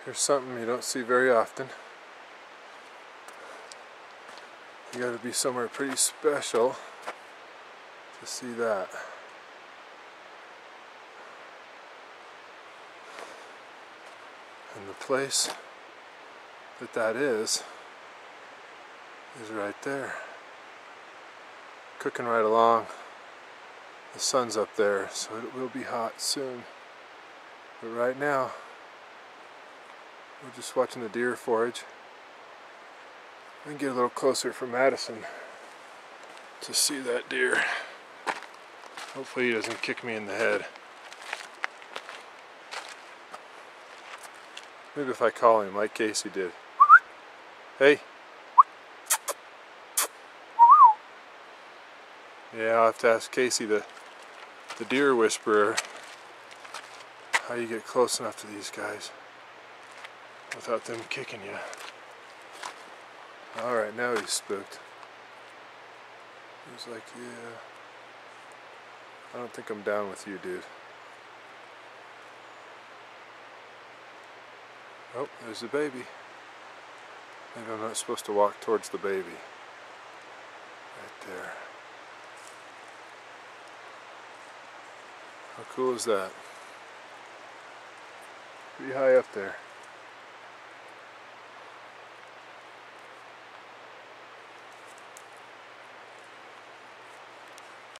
Here's something you don't see very often. You gotta be somewhere pretty special to see that. And the place that is right there. Cooking right along. The sun's up there, so it will be hot soon. But right now, we're just watching the deer forage. I can get a little closer for Madison to see that deer. Hopefully he doesn't kick me in the head. Maybe if I call him like Casey did. Hey. Yeah, I'll have to ask Casey, the deer whisperer, how you get close enough to these guys without them kicking you. Alright, now he's spooked. He's like, yeah, I don't think I'm down with you, dude. Oh, there's the baby. Maybe I'm not supposed to walk towards the baby. Right there. How cool is that? Pretty high up there.